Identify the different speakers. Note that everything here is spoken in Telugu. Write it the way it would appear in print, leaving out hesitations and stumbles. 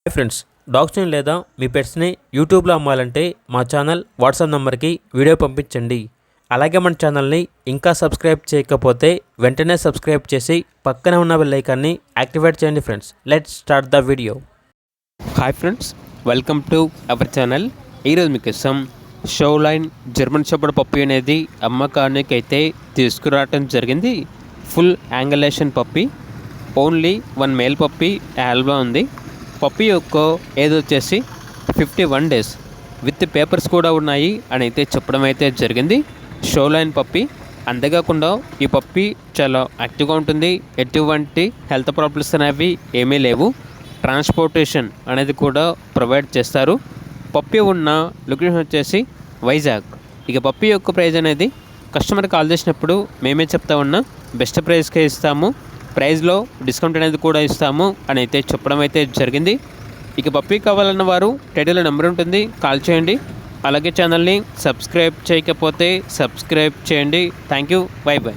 Speaker 1: హాయ్ ఫ్రెండ్స్, డాగ్స్ని లేదా మీ పెట్స్ని యూట్యూబ్లో అమ్మాలంటే మా ఛానల్ వాట్సాప్ నెంబర్కి వీడియో పంపించండి. అలాగే మన ఛానల్ని ఇంకా సబ్స్క్రైబ్ చేయకపోతే వెంటనే సబ్స్క్రైబ్ చేసి పక్కనే ఉన్న బెల్ ఐకాన్ని యాక్టివేట్ చేయండి. Friends, let's start the video. Hi friends, welcome to our channel. ఈరోజు మీకోసం షోలైన్ జర్మన్ షెపర్డ్ పప్పీ అనేది అమ్మకానికి అయితే తీసుకురావటం జరిగింది. Full angulation puppy, only 1 male puppy Alba ఉంది. పప్పీ యొక్క ఏజ్ వచ్చేసి 51 డేస్ విత్ పేపర్స్ కూడా ఉన్నాయి అని అయితే చెప్పడం అయితే జరిగింది. షోలైన్ పప్పీ. అంతేకాకుండా ఈ పప్పీ చాలా యాక్టివ్గా ఉంటుంది. ఎటువంటి హెల్త్ ప్రాబ్లమ్స్ అనేవి ఏమీ లేవు. ట్రాన్స్పోర్టేషన్ అనేది కూడా ప్రొవైడ్ చేస్తారు. పప్పీ ఉన్న లొకేషన్ వచ్చేసి వైజాగ్. ఇక పప్పీ యొక్క ప్రైస్ అనేది కస్టమర్ కాల్ చేసినప్పుడు మేమే చెప్తా ఉన్నా బెస్ట్ ప్రైస్కే ఇస్తాము, ప్రైస్లో డిస్కౌంట్ అనేది కూడా ఇస్తాము అని అయితే చెప్పడం అయితే జరిగింది. ఇక పప్పీ కావాలన్న వారు టైటిల్లో నెంబర్ ఉంటుంది, కాల్ చేయండి. అలాగే ఛానల్ని సబ్స్క్రైబ్ చేయకపోతే సబ్స్క్రైబ్ చేయండి. Thank you, by by.